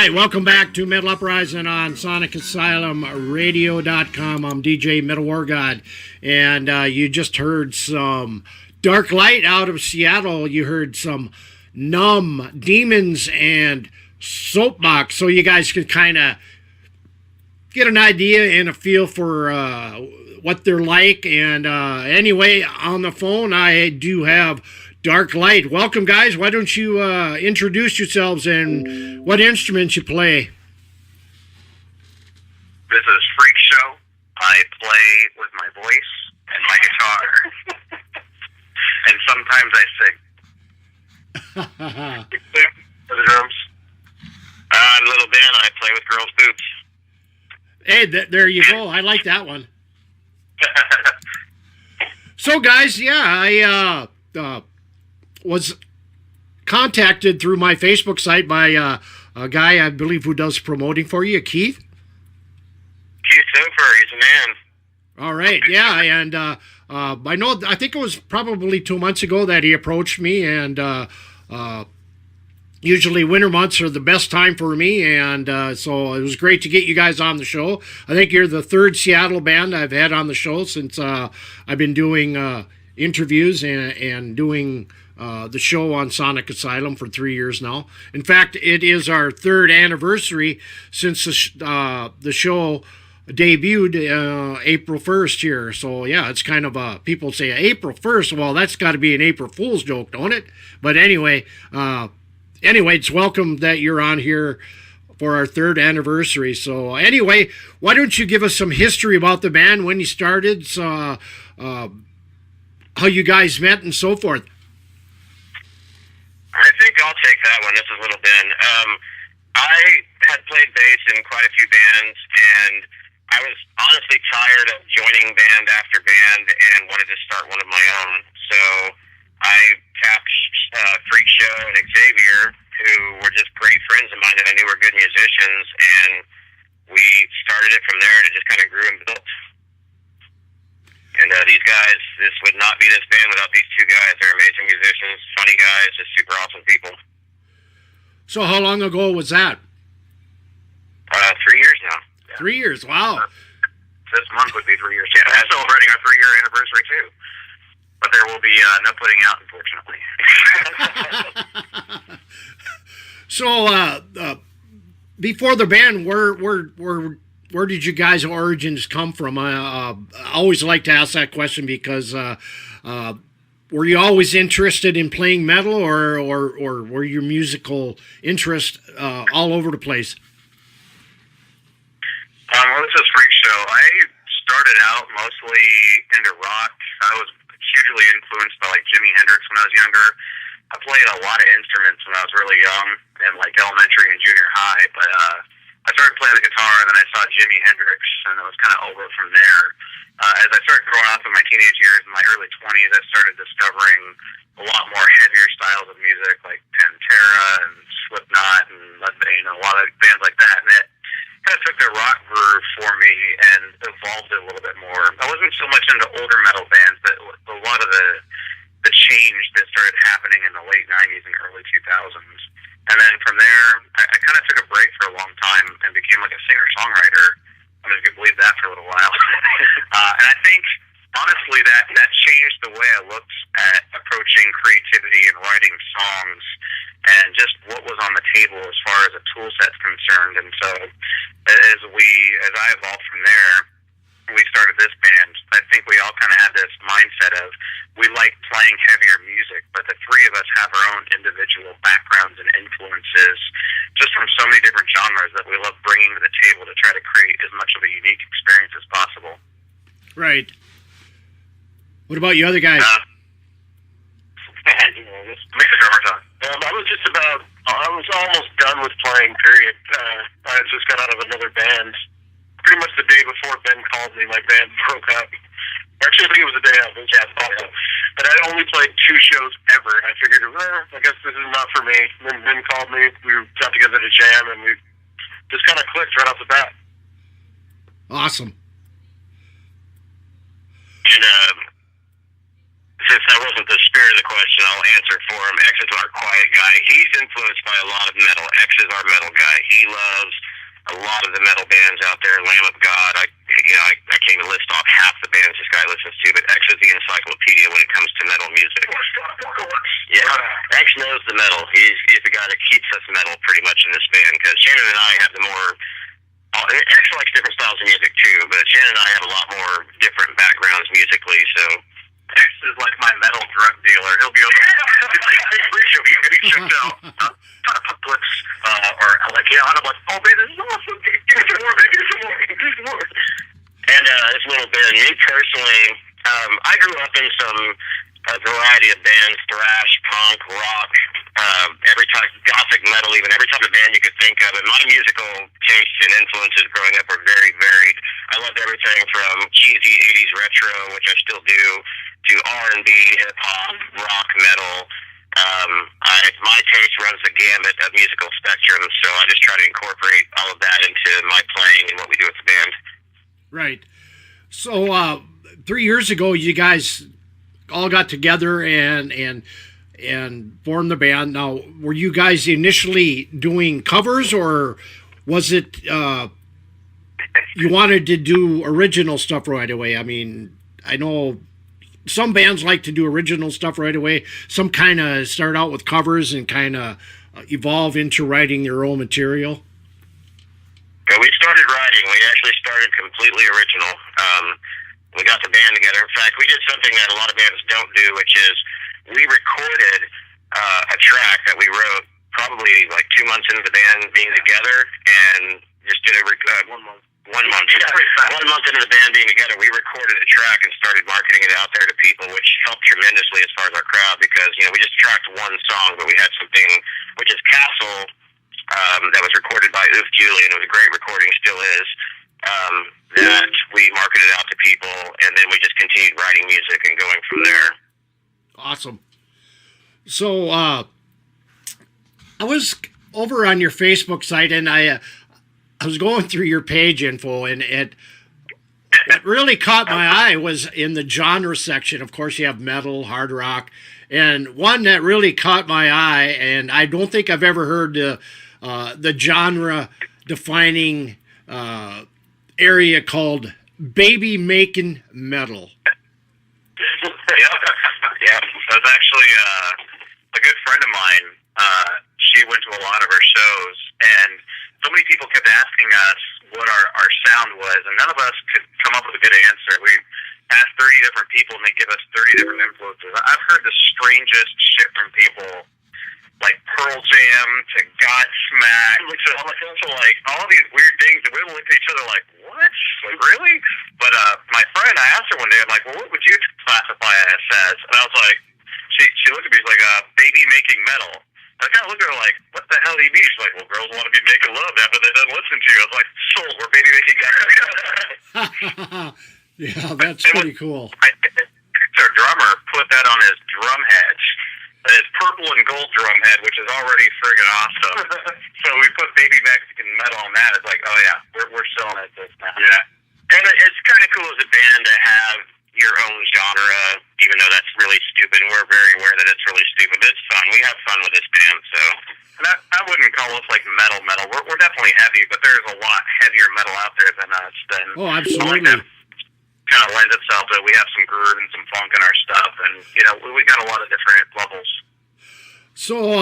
right, welcome back to Metal Uprising on Sonic Asylum Radio.com. I'm DJ Metal War God, and you just heard some Darklight out of Seattle. You heard some Numb, Demons, and Soapbox, so you guys can kind of get an idea and a feel for what they're like. And anyway, on the phone, I do have Darklight. Welcome, guys. Why don't you introduce yourselves and what instruments you play? This is Freak Show. I play with my voice and my guitar. And sometimes I sing. For the drums. Little Ben, I play with girls' boobs. Hey, there you go. I like that one. So, guys, yeah, I was contacted through my Facebook site by a guy, I believe, who does promoting for you, Keith. Keith Sofer, he's a man. All right, yeah, and I think it was probably 2 months ago that he approached me, and usually winter months are the best time for me, and so it was great to get you guys on the show. I think you're the third Seattle band I've had on the show since I've been doing interviews and doing the show on Sonic Asylum for 3 years now. In fact, it is our third anniversary since the show debuted April 1st here. So, yeah, it's kind of people say April 1st. Well, that's got to be an April Fool's joke, don't it? But anyway, it's welcome that you're on here for our third anniversary. So, anyway, why don't you give us some history about the band, when you started, how you guys met, and so forth. I think I'll take that one. This is Little Ben. I had played bass in quite a few bands, and I was honestly tired of joining band after band and wanted to start one of my own. So I tapped Freak Show and Xavier, who were just great friends of mine that I knew were good musicians, and we started it from there, and it just kind of grew and built. And these guys, this would not be this band without these two guys. They're amazing musicians, funny guys, just super awesome people. So how long ago was that? 3 years now. Yeah. 3 years, wow. This month would be 3 years. Yeah, I'm celebrating our 3-year anniversary too. But there will be no putting out, unfortunately. So, before the band, where did you guys' origins come from? I always like to ask that question because were you always interested in playing metal, or were your musical interest all over the place? Well, this is Freak Show. I started out mostly into rock. I was hugely influenced by like Jimi Hendrix when I was younger. I played a lot of instruments when I was really young, in like elementary and junior high, but I started playing the guitar, and then I saw Jimi Hendrix, and it was kind of over from there. As I started growing up in my teenage years, in my early 20s, I started discovering a lot more heavier styles of music, like Pantera and Slipknot and a lot of bands like that. And it kind of took the rock groove for me and evolved it a little bit more. I wasn't so much into older metal bands, but a lot of the change that started happening in the late 90s and early 2000s. And then from there, I kind of took a break for a long time and became like a singer-songwriter. I mean, if you could believe that for a little while. And I think, honestly, that changed the way I looked at approaching creativity and writing songs and just what was on the table as far as a tool set's concerned. And so as I evolved from there, we started this band, I think we all kind of had this mindset of we like playing heavier music, but the three of us have our own individual backgrounds and influences just from so many different genres that we love bringing to the table to try to create as much of a unique experience as possible. Right. What about you other guys? Make the drummer talk. I was almost done with playing, period. I just got out of another band. Pretty much the day before Ben called me, my band broke up. Actually, I think it was the day of. It was awful. But I only played 2 shows ever, and I figured, I guess this is not for me. And then Ben called me. We got together to jam, and we just kind of clicked right off the bat. Awesome. And since that wasn't the spirit of the question, I'll answer for him. X is our quiet guy. He's influenced by a lot of metal. X is our metal guy. He loves a lot of the metal bands out there. Lamb of God. I can't even list off half the bands this guy listens to, but X is the encyclopedia when it comes to metal music. Yeah, X knows the metal. He's the guy that keeps us metal pretty much in this band, because Shannon and I have the more. X likes different styles of music too, but Shannon and I have a lot more different backgrounds musically, so. X is like my metal drug dealer. He'll be able to get me checked out. Apocalypse, or like, and I'm like, oh, baby, this is awesome. Give me some more, baby. Give me some more. And this little bit, me personally, I grew up in a variety of bands, thrash, punk, rock, every type, gothic metal, even every type of band you could think of. And my musical tastes and influences growing up were very varied. I loved everything from cheesy 80s retro, which I still do, to R&B, hip-hop, rock, metal. My taste runs the gamut of musical spectrum, so I just try to incorporate all of that into my playing and what we do with the band. Right. So 3 years ago, you guys all got together and formed the band. Now, were you guys initially doing covers, or was it you wanted to do original stuff right away? I mean, I know some bands like to do original stuff right away. Some kind of start out with covers and kind of evolve into writing their own material. We started writing. We actually started completely original. We got the band together. In fact, we did something that a lot of bands don't do, which is we recorded a track that we wrote probably like 2 months into the band being together, and just did 1 month. 1 month. Yeah. 1 month into the band being together, we recorded a track and started marketing it out there to people, which helped tremendously as far as our crowd, because, we just tracked one song, but we had something, which is Castle, that was recorded by Oof Julian. It was a great recording, still is, that we marketed out to people, and then we just continued writing music and going from there. Awesome. So, I was over on your Facebook site, and I was going through your page info, and what really caught my eye was in the genre section. Of course, you have metal, hard rock, and one that really caught my eye, and I don't think I've ever heard the genre-defining area called baby making metal. Yeah. That was actually a good friend of mine. She went to a lot of our shows, and so many people kept asking us what our sound was, and none of us could come up with a good answer. We asked 30 different people, and they give us 30 different influences. I've heard the strangest shit from people, like Pearl Jam to Godsmack to like all these weird things, and we would look at each other like, what? Like, really? But my friend, I asked her one day, I'm like, well, what would you classify us as? And I was like, she looked at me, she's like, baby making metal. I kind of looked at her like, what the hell do you mean? She's like, well, girls want to be making love that, but they don't listen to you. I was like, sold, we're baby making guys. Yeah, that's pretty cool. Our drummer put that on his drum head. His purple and gold drum head, which is already friggin' awesome. So we put baby Mexican metal on that. It's like, oh yeah, we're selling it this now. Yeah. And it's kind of cool as a band to have your own genre, even though that's really stupid, and we're very aware that it's really stupid. But it's fun. We have fun with this band, so. And I wouldn't call us like metal. We're definitely heavy, but there's a lot heavier metal out there than us. Oh, absolutely. Kind of lends itself to, we have some groove and some funk in our stuff, and we got a lot of different levels. So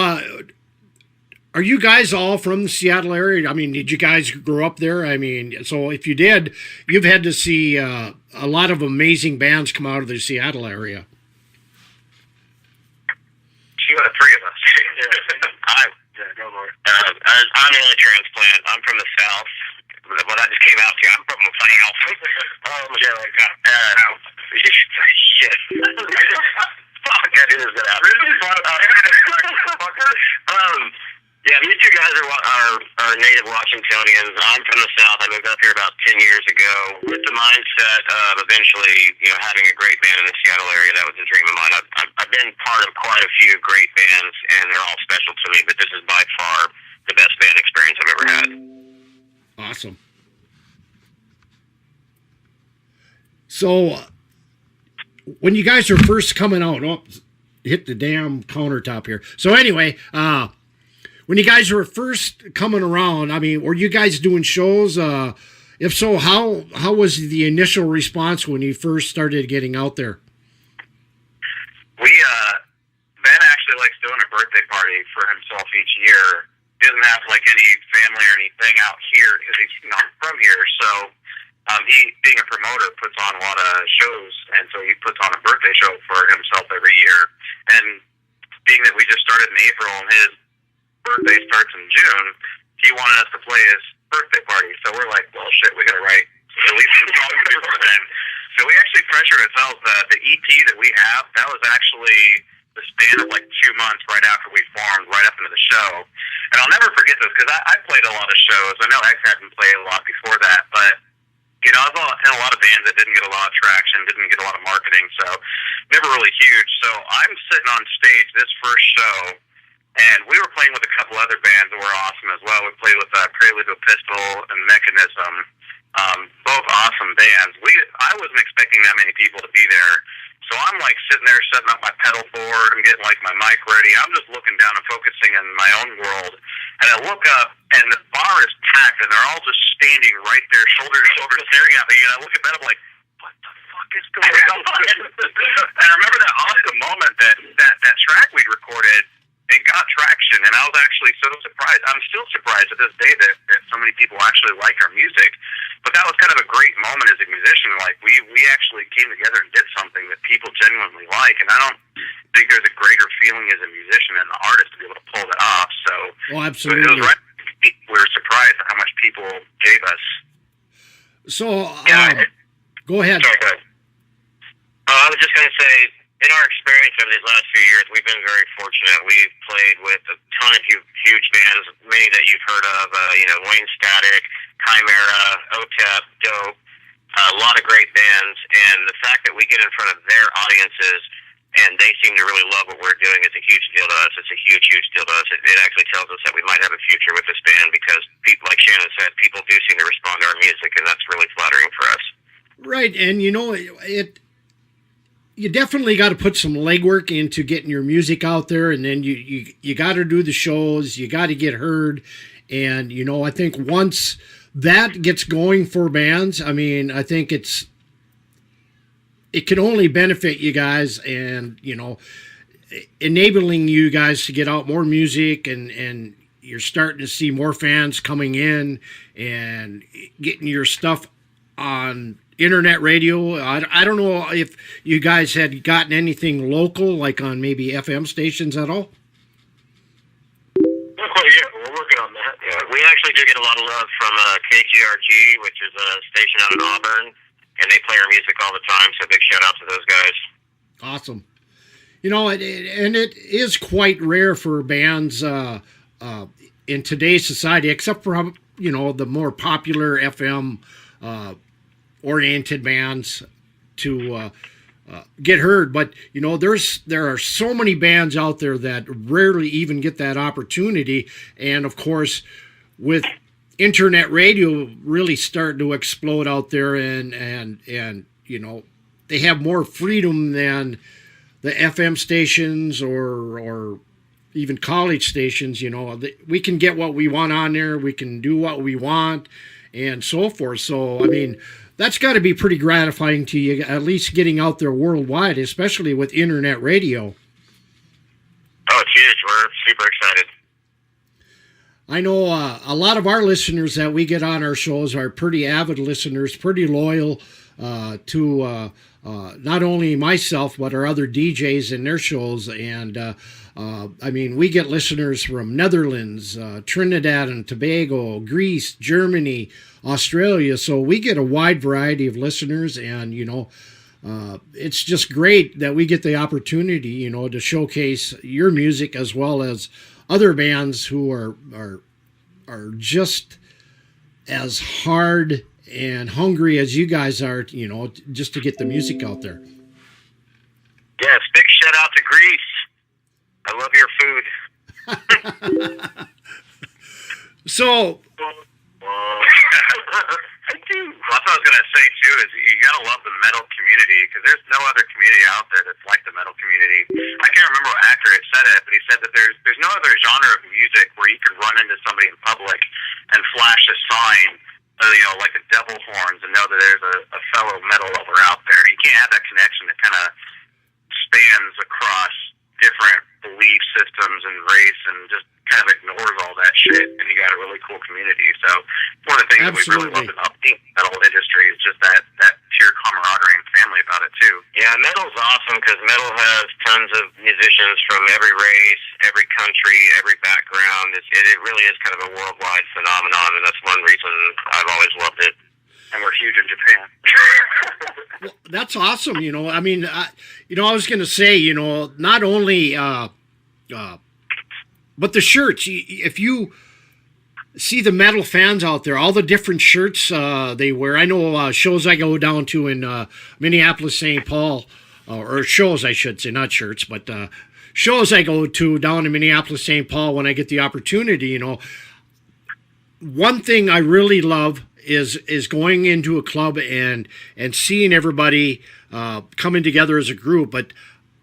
are you guys all from the Seattle area? I mean, did you guys grow up there? I mean, so if you did, you've had to see a lot of amazing bands come out of the Seattle area. You got 3 of us. I'm the only transplant. I'm from the South. Well, that just came out to you. I'm from the South. Shit. Fuck, I knew this was going to happen. Yeah, these 2 guys are native Washingtonians. I'm from the South. I moved up here about 10 years ago with the mindset of eventually, having a great band in the Seattle area. That was a dream of mine. I've been part of quite a few great bands, and they're all special to me, but this is by far the best band experience I've ever had. Awesome. So, when you guys are first coming out, hit the damn countertop here. So anyway, when you guys were first coming around, I mean, were you guys doing shows? If so, how was the initial response when you first started getting out there? Ben actually likes doing a birthday party for himself each year. He doesn't have like any family or anything out here because he's not from here. So he, being a promoter, puts on a lot of shows, and so he puts on a birthday show for himself every year. And being that we just started in April and his birthday starts in June, he wanted us to play his birthday party. So we're like, well, shit, we gotta write at least some songs before then. So we actually pressured ourselves. The EP that we have, that was actually the span of like 2 months right after we formed, right up into the show. And I'll never forget this because I played a lot of shows. I know X hadn't played a lot before that, but you know, I was in a lot of bands that didn't get a lot of traction, didn't get a lot of marketing, so never really huge. So I'm sitting on stage this first show, and we were playing with a couple other bands that were awesome as well. We played with Prelude to a Pistol and Mechanism, both awesome bands. I wasn't expecting that many people to be there. So I'm like sitting there setting up my pedal board and getting like my mic ready. I'm just looking down and focusing on my own world. And I look up and the bar is packed and they're all just standing right there, shoulder to shoulder, staring at me. And I look at Ben, I'm like, what the fuck is going on? And I remember that awesome moment that track we recorded, it got traction. And I was actually so surprised. I'm still surprised to this day that so many people actually like our music. But that was kind of a great moment as a musician. Like, we actually came together and did something that people genuinely like. And I don't think there's a greater feeling as a musician and an artist to be able to pull that off. So, well, absolutely. It was right. We were surprised at how much people gave us. So, go ahead. Sorry, go ahead. I was just going to say, in our experience over these last few years, we've been very fortunate. We've played with a ton of huge bands, many that you've heard of, Wayne Static, Chimera, OTEP, Dope, a lot of great bands. And the fact that we get in front of their audiences and they seem to really love what we're doing is a huge deal to us. It's a huge, huge deal to us. It actually tells us that we might have a future with this band because, people, like Shannon said, people do seem to respond to our music, and that's really flattering for us. Right, and you know, you definitely got to put some legwork into getting your music out there, and then you got to do the shows, you got to get heard, and you know, I think once that gets going for bands, I mean, I think it can only benefit you guys, and you know, enabling you guys to get out more music, and you're starting to see more fans coming in and getting your stuff on internet radio. I don't know if you guys had gotten anything local, like on maybe FM stations at all. Not quite yet, but we're working on that. Yeah, we actually do get a lot of love from KGRG, which is a station out in Auburn, and they play our music all the time, so big shout out to those guys. Awesome. You know, and it is quite rare for bands in today's society, except for, you know, the more popular FM oriented bands, to get heard. But you know, there are so many bands out there that rarely even get that opportunity, and of course with internet radio really starting to explode out there, and you know, they have more freedom than the FM stations or even college stations. You know, we can get what we want on there, we can do what we want, and so forth. So I mean, that's got to be pretty gratifying to you, at least getting out there worldwide, especially with internet radio. Oh, it's huge. We're super excited. I know a lot of our listeners that we get on our shows are pretty avid listeners, pretty loyal to not only myself, but our other DJs in their shows. And I mean, we get listeners from Netherlands, Trinidad and Tobago, Greece, Germany, Australia. So we get a wide variety of listeners, and you know, it's just great that we get the opportunity, you know, to showcase your music as well as other bands who are just as hard and hungry as you guys are, you know, just to get the music out there. Yes, big shout out to Greece. I love your food. So I do. Lots what I was gonna say too. Is you gotta love the metal community because there's no other community out there that's like the metal community. I can't remember what actor had said it, but he said that there's no other genre of music where you could run into somebody in public and flash a sign, like the devil horns, and know that there's a fellow metal lover out there. You can't have that connection that kind of spans across different belief systems and race and just kind of ignores all that shit, and you got a really cool community. So one of the things that we really love about the metal industry is just that pure camaraderie and family about it too. Yeah, metal's awesome because metal has tons of musicians from every race, every country, every background. It really is kind of a worldwide phenomenon, and that's one reason I've always loved it. And we're huge in Japan. Well, that's awesome. I mean, I was going to say, not only, but the shirts. If you see the metal fans out there, all the different shirts they wear. I know shows I go down to in Minneapolis, St. Paul, or shows I should say, not shirts, but shows I go to down in Minneapolis, St. Paul when I get the opportunity. One thing I really love is going into a club and seeing everybody coming together as a group. But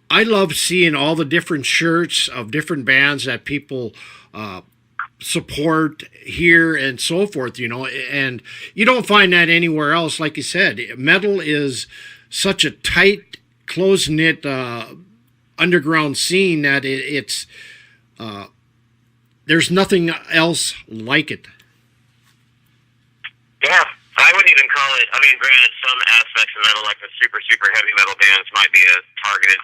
I love seeing all the different shirts of different bands that people support here and so forth, and you don't find that anywhere else. Like you said, metal is such a tight, close-knit underground scene that it's there's nothing else like it. Yeah, I wouldn't even call it. I mean, granted, some aspects of metal, like the super, super heavy metal bands, might be a targeted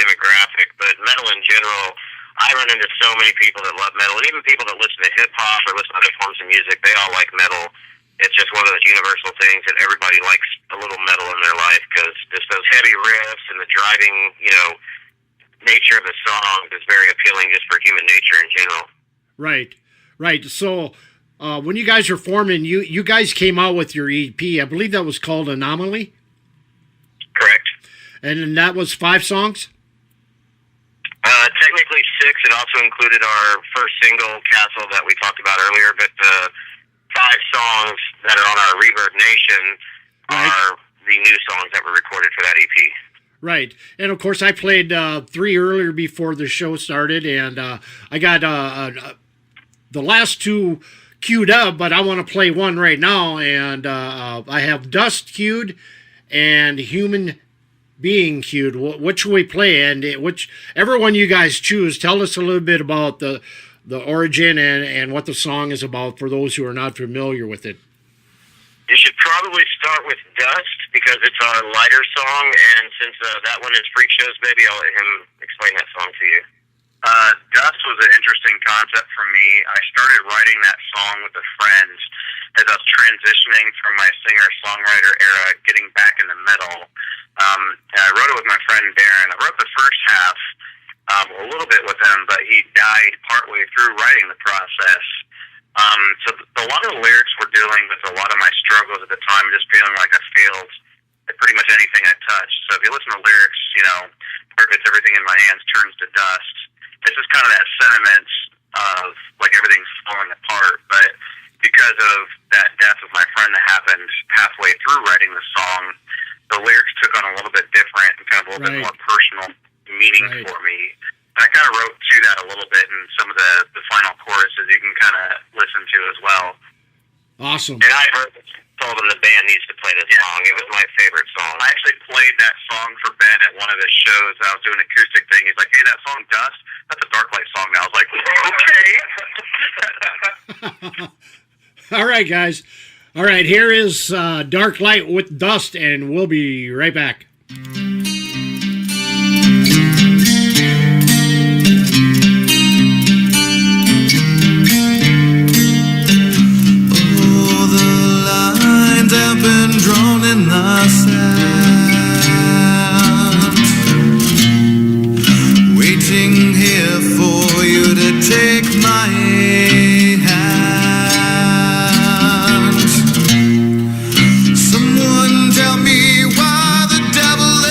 demographic, but metal in general, I run into so many people that love metal, and even people that listen to hip-hop or listen to other forms of music, they all like metal. It's just one of those universal things that everybody likes a little metal in their life, because just those heavy riffs and the driving, nature of the song is very appealing just for human nature in general. Right. So, when you guys are forming, you guys came out with your EP. I believe that was called Anomaly. Correct. And then that was 5 songs? Technically 6. It also included our first single, Castle, that we talked about earlier, but the 5 songs that are on our Reverb Nation are the new songs that were recorded for that EP. Right. And, of course, I played 3 earlier before the show started, and I got the last 2 queued up, but I want to play one right now, and I have Dust queued and Human Being queued. Which will we play? And whichever one you guys choose, tell us a little bit about the origin and what the song is about for those who are not familiar with it. You should probably start with Dust because it's our lighter song, and since that one is Freak Show's baby, I'll let him explain that song to you. Dust was an interesting concept for me. I started writing that song with a friend as I was transitioning from my singer-songwriter era, getting back into metal. I wrote it with my friend Darren. I wrote the first half a little bit with him, but he died partway through writing the process. So a lot of the lyrics were dealing with a lot of my struggles at the time, just feeling like I failed at pretty much anything I touched. So if you listen to lyrics, it's everything in my hands turns to dust. It's just kind of that sentiment of like everything's falling apart. But because of that death of my friend that happened halfway through writing the song, the lyrics took on a little bit different and kind of a little bit more personal meaning for me. And I kind of wrote to that a little bit in some of the final choruses you can kind of listen to as well. Awesome. And I told him the band needs to play this song. It was my favorite song. I actually played that song for Ben at one of his shows. I was doing an acoustic thing. He's like, "Hey, that song Dust, that's a Darklight song now." I was like, "Okay." All right, guys. All right, here is Darklight with Dust, and we'll be right back. Have been drawn in the sand, waiting here for you to take my hand. Someone tell me why the devil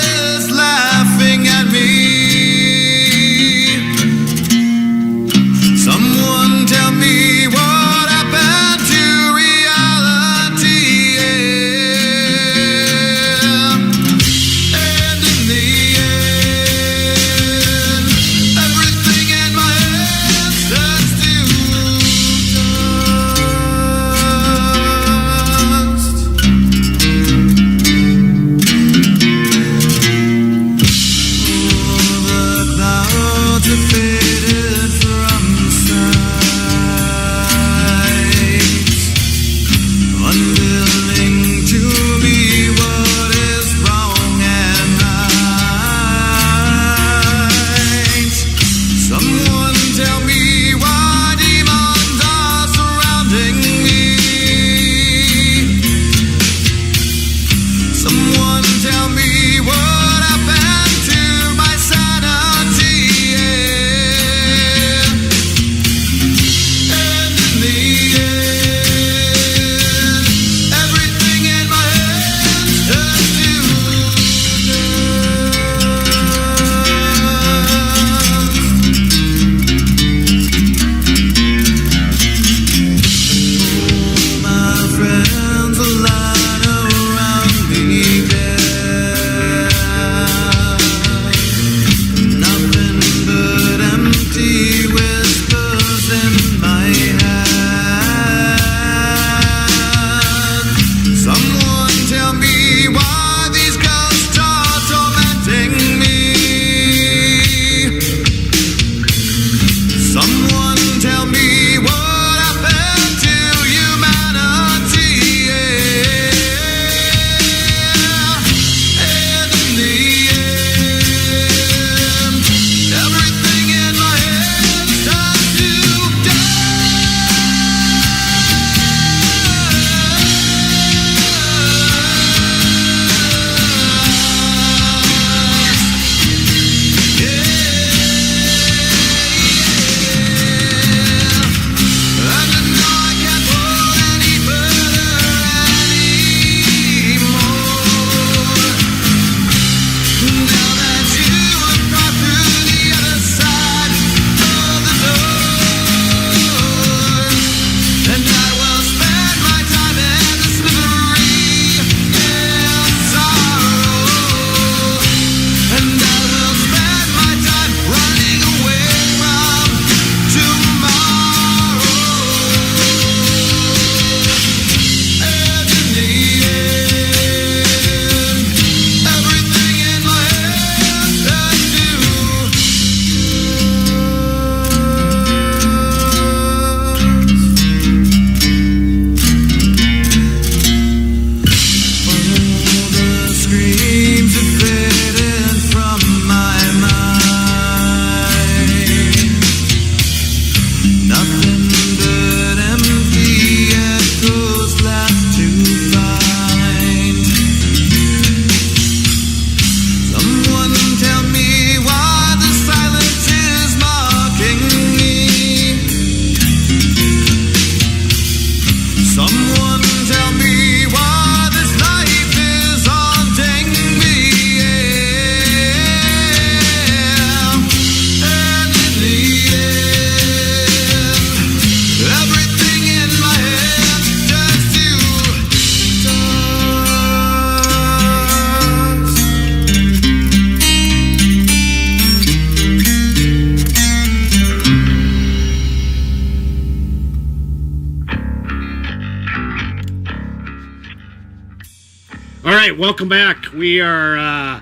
All right, welcome back. We are.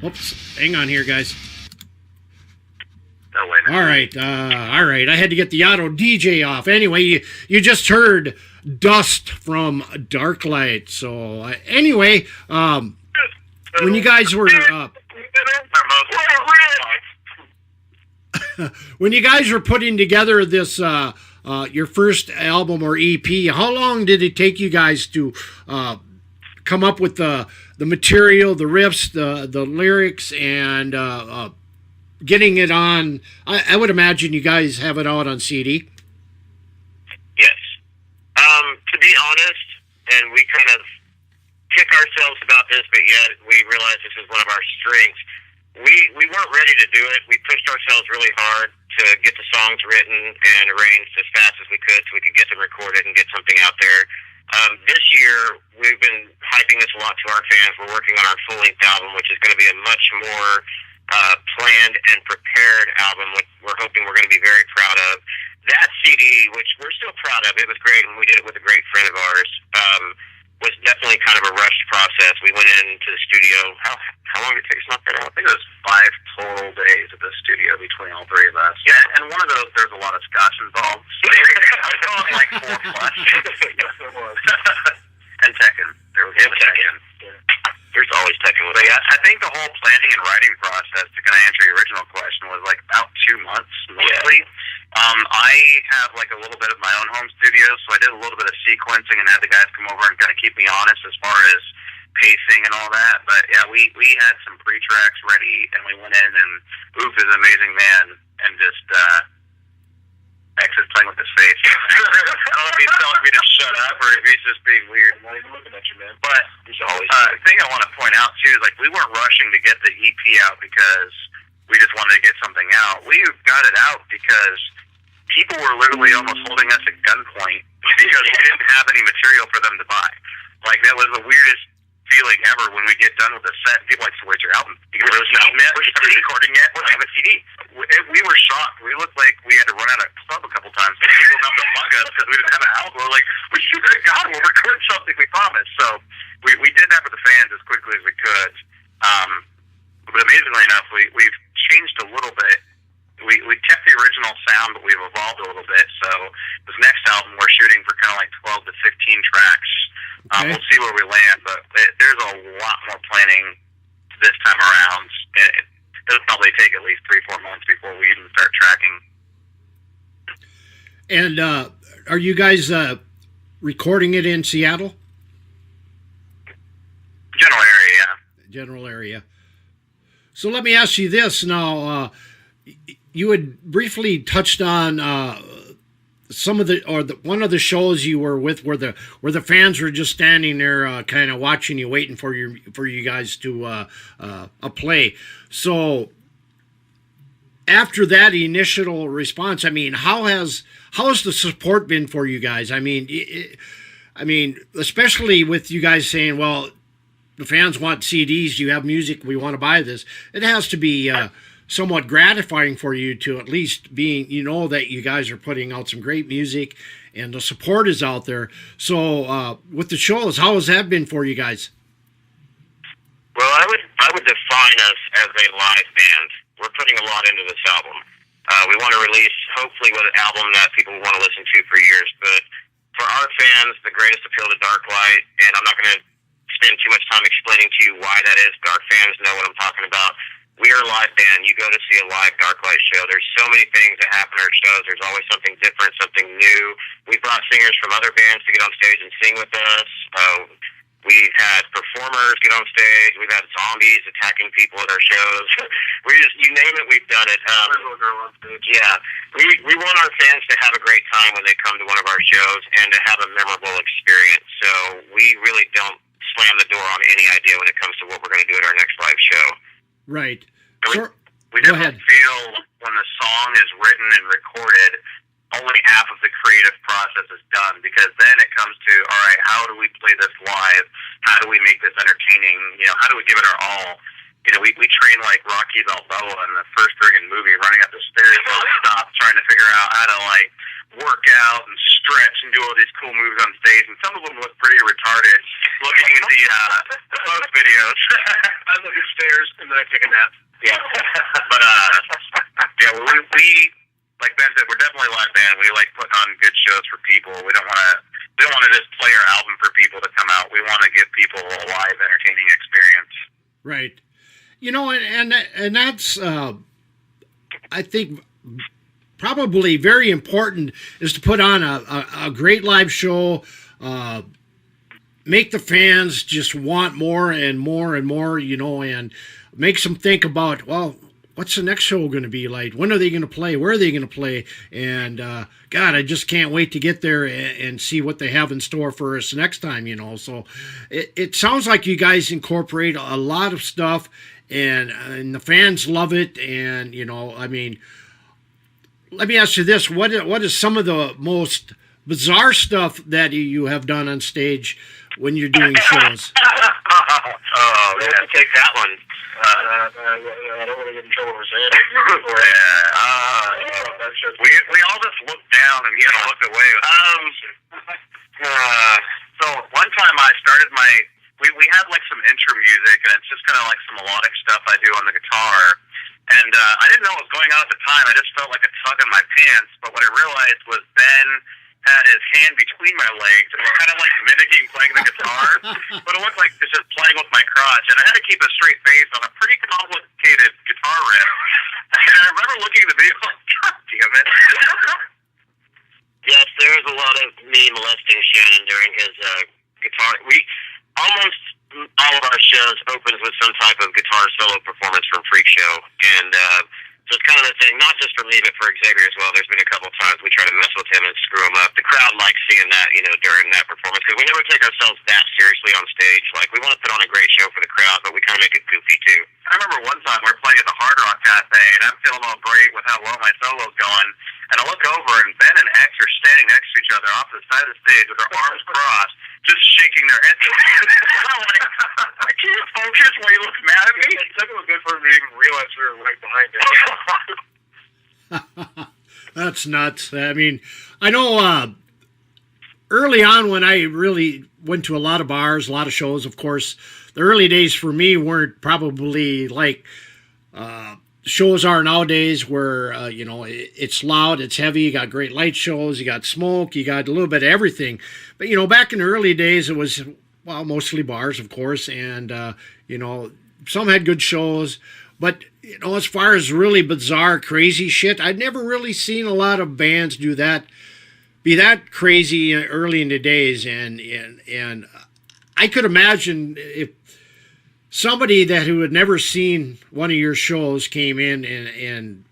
Oops, hang on here, guys. No way. All right. I had to get the auto DJ off. Anyway, you just heard Dust from Darklight. So anyway, when you guys were when you guys were putting together this your first album or EP, how long did it take you guys to come up with the material, the riffs, the lyrics, and getting it on? I would imagine you guys have it out on CD. Yes. To be honest, and we kind of kick ourselves about this, but yet we realize this is one of our strengths. We weren't ready to do it. We pushed ourselves really hard to get the songs written and arranged as fast as we could so we could get them recorded and get something out there. This year, we've been hyping this a lot to our fans. We're working on our full-length album, which is going to be a much more planned and prepared album, which we're hoping we're going to be very proud of. That CD, which we're still proud of, it was great, and we did it with a great friend of ours, was definitely kind of a rushed process. We went into the studio. How long did it take us to knock that out? I think it was 5 total days at the studio between all three of us. Yeah, and one of those, there's a lot of scotch involved. So I was going like 4 plus. And Tekken. There was Tekken. There's always Tekken with But us. yeah, I think the whole planning and writing process, to kind of answer your original question, was like about 2 months mostly. Yeah. I have like a little bit of my own home studio, so I did a little bit of sequencing and had the guys come over and kind of keep me honest as far as pacing and all that. But yeah, we had some pre-tracks ready, and we went in, and Oof is an amazing man, and just X is playing with his face. I don't know if he's telling me to shut up or if he's just being weird. I'm not even looking at you, man. But the thing I want to point out too is like we weren't rushing to get the EP out because we just wanted to get something out. We got it out because people were literally almost holding us at gunpoint because we didn't have any material for them to buy. Like, that was the weirdest feeling ever when we get done with a set. People are like, so where's your album? You can release an album yet? Are you recording yet? We have a CD. We were shocked. We looked like we had to run out of club a couple times. People got to mug us because we didn't have an album. We're like, we should have got one. We're recording something we promised. So we did that for the fans as quickly as we could. But amazingly enough, we've changed a little bit. We kept the original sound, but we've evolved a little bit. So this next album, we're shooting for kind of like 12 to 15 tracks. Okay. We'll see where we land, but there's a lot more planning this time around. It'll probably take at least 3-4 months before we even start tracking. And are you guys recording it in Seattle? General area, yeah. General area. So let me ask you this now. You had briefly touched on some of one of the shows you were with where the fans were just standing there, kind of watching you, waiting for you guys to play. So after that initial response, I mean, how has the support been for you guys? I mean, especially with you guys saying, well, the fans want CDs, you have music, we want to buy this. It has to be somewhat gratifying for you to at least that you guys are putting out some great music and the support is out there. So with the shows, how has that been for you guys? Well, I would define us as a live band. We're putting a lot into this album. We want to release, hopefully, with an album that people want to listen to for years. But for our fans, the greatest appeal to Darklight, and I'm not going to spend too much time explaining to you why that is, but our fans know what I'm talking about. We are a live band. You go to see a live Darklight show. There's so many things that happen at our shows. There's always something different, something new. We brought singers from other bands to get on stage and sing with us. We've had performers get on stage. We've had zombies attacking people at our shows. You name it, we've done it. Yeah. We want our fans to have a great time when they come to one of our shows and to have a memorable experience. So we really don't slam the door on any idea when it comes to what we're going to do at our next live show. Right. We definitely feel when the song is written and recorded, only half of the creative process is done, because then it comes to, all right, how do we play this live? How do we make this entertaining? How do we give it our all? We train like Rocky Balboa in the first friggin' movie, running up the stairs non-stop, trying to figure out how to work out and stretch and do all these cool moves on stage, and some of them look pretty retarded. looking at the post videos. I look at stairs and then I take a nap. Yeah. But yeah, we like Ben said, we're definitely a live band. We like putting on good shows for people. We don't want to just play our album for people to come out. We want to give people a live, entertaining experience. Right. You know, and that's I think probably very important is to put on a great live show. Make the fans just want more and more and more, you know, and makes them think about, well, what's the next show going to be like? When are they going to play? Where are they going to play? And God, I just can't wait to get there and see what they have in store for us next time, you know. So it sounds like you guys incorporate a lot of stuff, and the fans love it. And, you know, I mean, let me ask you this. What is some of the most bizarre stuff that you have done on stage when you're doing shows? Oh, We have to take that one. I don't want to get in trouble for saying it. We all just looked down and looked away. So one time I started we had like some intro music, and it's just kind of like some melodic stuff I do on the guitar. And I didn't know what was going on at the time. I just felt like a tug in my pants. But what I realized was Ben had his hand between my legs and was kind of like mimicking playing the guitar. But it looked like just playing with my crotch. And I had to keep a straight face on a pretty complicated guitar riff. And I remember looking at the video like, God damn it. Yes, there was a lot of me molesting Shannon during his guitar. We almost all of our shows opens with some type of guitar solo performance from Freak Show, and so it's kind of the thing, not just for me, but for Xavier as well. There's been a couple of times we try to mess with him and screw him up. The crowd likes seeing that, during that performance, because we never take ourselves that seriously on stage. Like, we want to put on a great show for the crowd, but we kind of make it goofy too. I remember one time we were playing at the Hard Rock Cafe, and I'm feeling all great with how well my solo's going. And I look over, and Ben and X are standing next to each other off the side of the stage with their arms crossed, just shaking their heads. I'm like, I can't focus while you look mad at me. It took him a good for him to even realize we were right behind him. That's nuts. I mean, I know early on when I really went to a lot of bars, a lot of shows, of course, the early days for me weren't probably like shows are nowadays where, it's loud, it's heavy, you got great light shows, you got smoke, you got a little bit of everything. But, back in the early days, it was, well, mostly bars, of course, and, some had good shows. But, as far as really bizarre, crazy shit, I'd never really seen a lot of bands be that crazy early in the days. And I could imagine if somebody who had never seen one of your shows came in and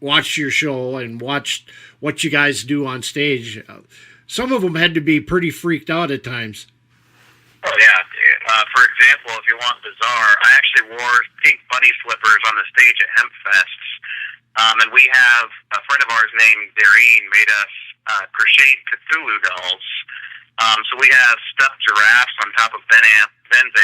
watched your show and watched what you guys do on stage. Some of them had to be pretty freaked out at times. Oh, yeah. For example, if you want bizarre, I actually wore pink bunny slippers on the stage at Hempfest. And we have a friend of ours named Dareen made us crocheted Cthulhu dolls. So we have stuffed giraffes on top of Ben's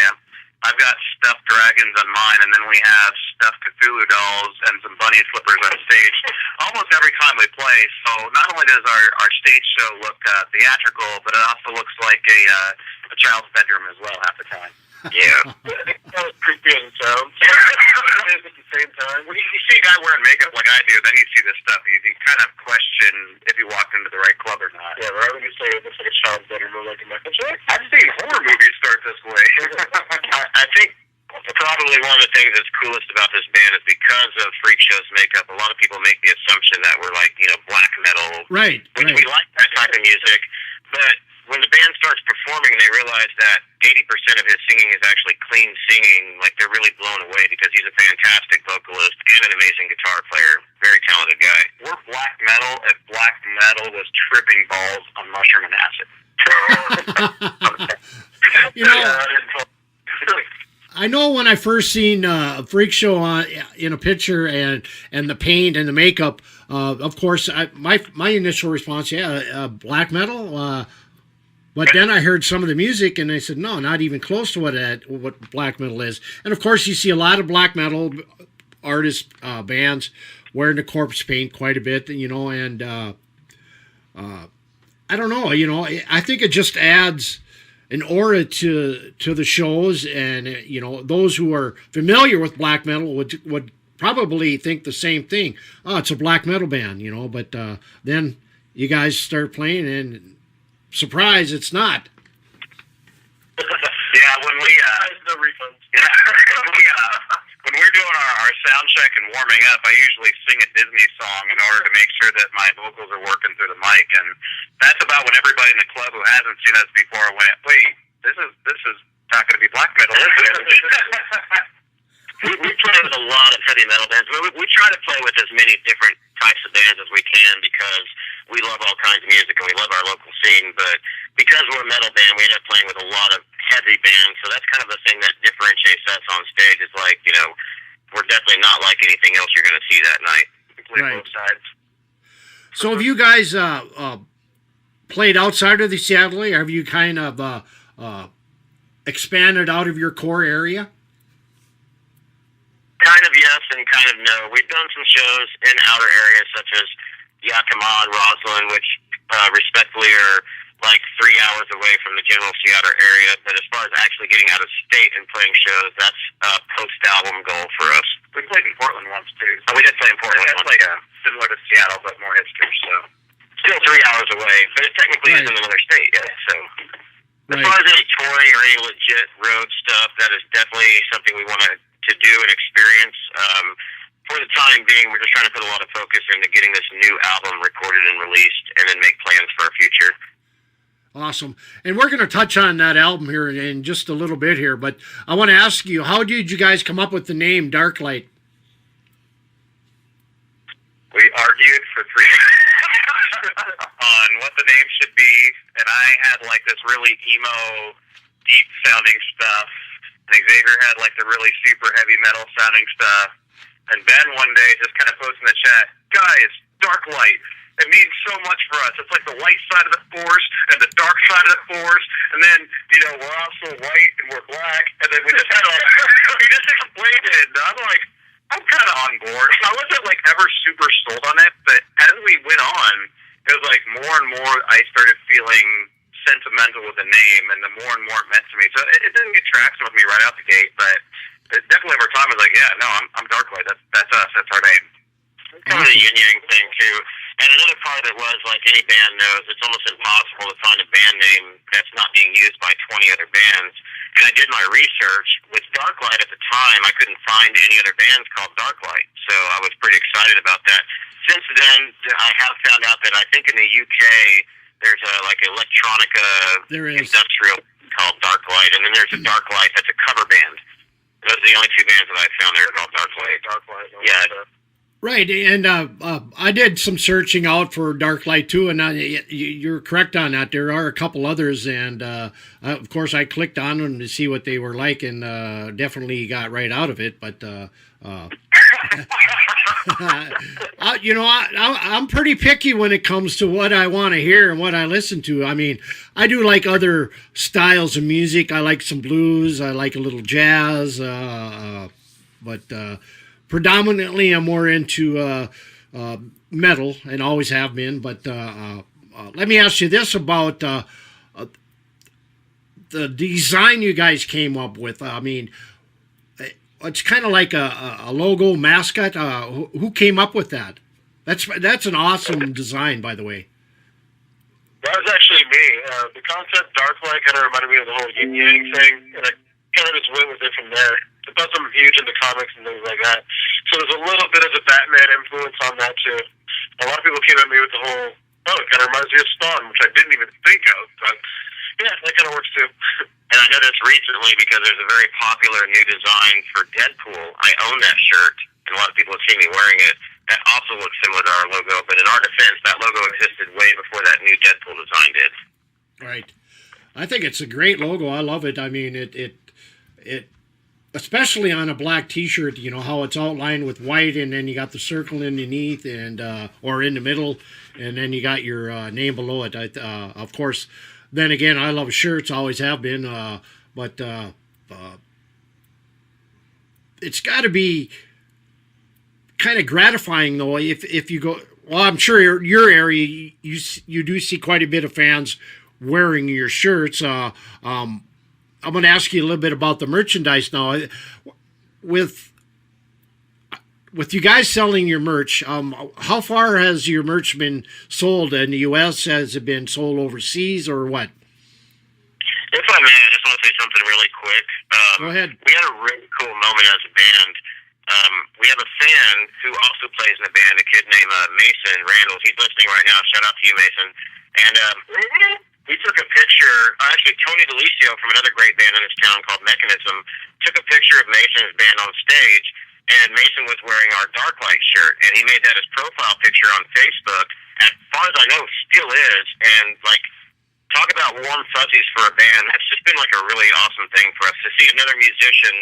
amp. I've got stuffed dragons on mine, and then we have stuffed Cthulhu dolls and some bunny slippers on stage almost every time we play. So not only does our stage show look theatrical, but it also looks like a child's bedroom as well half the time. Yeah. That was creepy as it sounds. At the same time. When you see a guy wearing makeup like I do, then you see this stuff, you kind of question if you walked into the right club or not. Yeah, right when you say it looks like a child's bedroom, I'm like, I've seen horror movies start this way. I think probably one of the things that's coolest about this band is because of Freak Show's makeup, a lot of people make the assumption that we're like, black metal. Right. Which we like that type of music, but when the band starts performing, they realize that 80% of his singing is actually clean singing. Like, they're really blown away because he's a fantastic vocalist and an amazing guitar player. Very talented guy. We're black metal if black metal was tripping balls on mushroom and acid. I know when I first seen Freak Show in a picture and the paint and the makeup, of course, my initial response, black metal. But then I heard some of the music, and I said, no, not even close to what black metal is. And, of course, you see a lot of black metal artists, bands, wearing the corpse paint quite a bit, and I don't know, I think it just adds an aura to the shows, and you know, those who are familiar with black metal would probably think the same thing. Oh, it's a black metal band, you know. But then you guys start playing, and surprise, it's not. Yeah, when we No refunds. when we're doing our sound check and warming up, I usually sing a Disney song in order to make sure that my vocals are working through the mic, and that's about when everybody in the club who hasn't seen us before went, "Wait, this is not going to be black metal, is it?" We play with a lot of heavy metal bands. We try to play with as many different types of bands as we can because we love all kinds of music and we love our local scene. But because we're a metal band, we end up playing with a lot of heavy bands. So that's kind of the thing that differentiates us on stage. Is like, you know, we're definitely not like anything else you're going to see that night. We play Right. both sides. So have you guys played outside of the Seattle area? Have you kind of expanded out of your core area? Kind of yes and kind of no. We've done some shows in outer areas such as Yakima and Roslyn, which respectfully are like 3 hours away from the general Seattle area. But as far as actually getting out of state and playing shows, that's a post-album goal for us. We played in Portland once too. We did play in Portland That's once. like similar to Seattle, but more hipster. So Still 3 hours away, but it technically Right. isn't another state yet. So Right. as far as any touring or any legit road stuff, that is definitely something we want to do and experience. For the time being, we're just trying to put a lot of focus into getting this new album recorded and released, and then make plans for our future. Awesome. And we're going to touch on that album here in just a little bit here, but I want to ask you, how did you guys come up with the name Darklight? we argued for 3 on what the name should be, and I had like this really emo, deep sounding stuff, and Xavier had like the really super heavy metal sounding stuff. And Ben one day just kind of posted in the chat, "Guys, Darklight. It means so much for us. It's like the light side of the force and the dark side of the force. And then, you know, we're also white and we're black." And then we just had we just explained it. And I'm like, I'm kind of on board. I wasn't like ever super sold on it, but as we went on, it was like more and more I started feeling sentimental with the name, and the more and more it meant to me. So it didn't get traction with me right out the gate, but it definitely over time I was like, yeah, no, I'm Darklight. That's us. That's our name. Kind of a yin-yang thing, too. And another part of it was, like any band knows, it's almost impossible to find a band name that's not being used by 20 other bands. And I did my research. With Darklight at the time, I couldn't find any other bands called Darklight. So I was pretty excited about that. Since then, I have found out that I think in the UK, there's a like electronica There is. industrial called Darklight. And then there's a Darklight that's a cover band. Those are the only two bands that I found that are called Darklight. Yeah. Right, and I did some searching out for Darklight too, and you're correct on that. There are a couple others, and of course I clicked on them to see what they were like, and definitely got right out of it. But you know, I'm pretty picky when it comes to what I want to hear and what I listen to. I mean, I do like other styles of music. I like some blues. I like a little jazz, but predominantly I'm more into metal and always have been. But let me ask you this about the design you guys came up with. I mean, it's kind of like a logo mascot. Who came up with that? That's an awesome design, by the way. That was actually me. The concept Darklight kind of reminded me of the whole yin yang thing, and I kind of just went with it from there. Plus, I'm huge into comics and things like that, so there's a little bit of a Batman influence on that too. A lot of people came at me with the whole, "Oh, it kind of reminds me of Spawn," which I didn't even think of, but yeah, that kind of works too. And I know this recently because there's a very popular new design for Deadpool. I own that shirt, and a lot of people have seen me wearing it. That also looks similar to our logo, but in our defense, that logo existed way before that new Deadpool design did. Right. I think it's a great logo. I love it. I mean, it especially on a black T-shirt. You know how it's outlined with white, and then you got the circle underneath, and or in the middle, and then you got your name below it. Of course. Then again, I love shirts, always have been, but it's got to be kind of gratifying, though, if you go. Well, I'm sure your area, you do see quite a bit of fans wearing your shirts. I'm going to ask you a little bit about the merchandise now. With you guys selling your merch, how far has your merch been sold in the U.S.? Has it been sold overseas or what? If I may, I just want to say something really quick. Go ahead. We had a really cool moment as a band. We have a fan who also plays in the band, a kid named Mason Randall. He's listening right now. Shout out to you, Mason. And we took a picture. Actually, Tony DeLisio from another great band in this town called Mechanism took a picture of Mason's band on stage, and Mason was wearing our Darklight shirt, and he made that his profile picture on Facebook. As far as I know, still is. And, like, talk about warm fuzzies for a band. That's just been, like, a really awesome thing for us to see another musician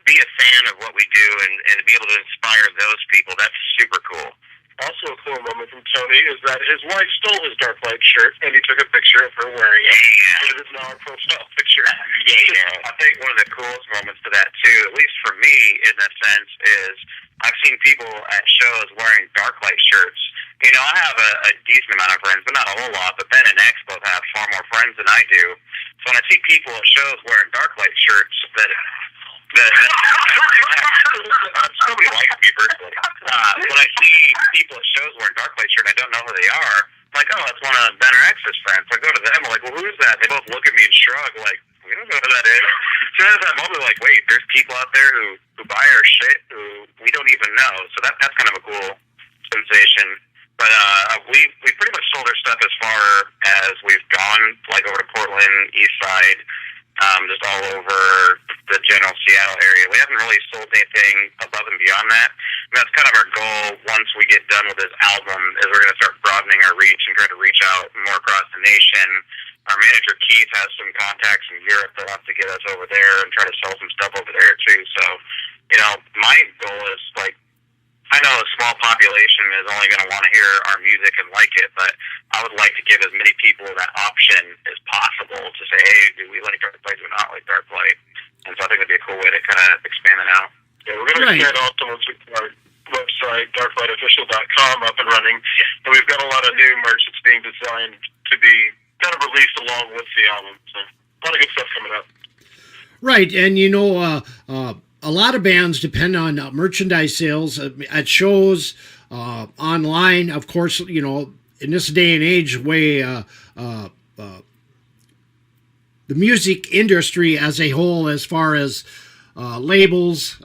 be a fan of what we do and to be able to inspire those people. That's super cool. Also a cool moment from Tony is that his wife stole his Darklight shirt, and he took a picture of her wearing it. Yeah. It is now our profile picture. Yeah, I think one of the coolest moments to that too, at least for me in that sense, is I've seen people at shows wearing Darklight shirts. You know, I have a decent amount of friends, but not a whole lot. But Ben and X both have far more friends than I do. So when I see people at shows wearing Darklight shirts, that somebody likes me personally. When I see people at shows wearing Darklight shirt, and I don't know who they are. I'm like, oh, that's one of Ben or X's friends. So I go to them. I'm like, well, who's that? They both look at me and shrug, like, we don't know who that is. So at that moment, like, wait, there's people out there who buy our shit who we don't even know. So that's kind of a cool sensation. But we pretty much sold our stuff as far as we've gone, like over to Portland, East Side, just all over the general Seattle area. We haven't really sold anything above and beyond that. And that's kind of our goal once we get done with this album, is we're going to start broadening our reach and try to reach out more across the nation. Our manager, Keith, has some contacts in Europe that have to get us over there and try to sell some stuff over there, too. So, you know, my goal is, like, I know a small population is only going to want to hear our music and like it, but I would like to give as many people that option as possible to say, hey, do we like Darklight, do we not like Darklight? And so I think it would be a cool way to kind of expand it out. Yeah, we're going to expand also once we get our website, darklightofficial.com, up and running. And we've got a lot of new merch that's being designed to be kind of released along with the album. So a lot of good stuff coming up. Right, and you know, a lot of bands depend on merchandise sales at shows, online. Of course, you know, in this day and age, the music industry as a whole, as far as labels,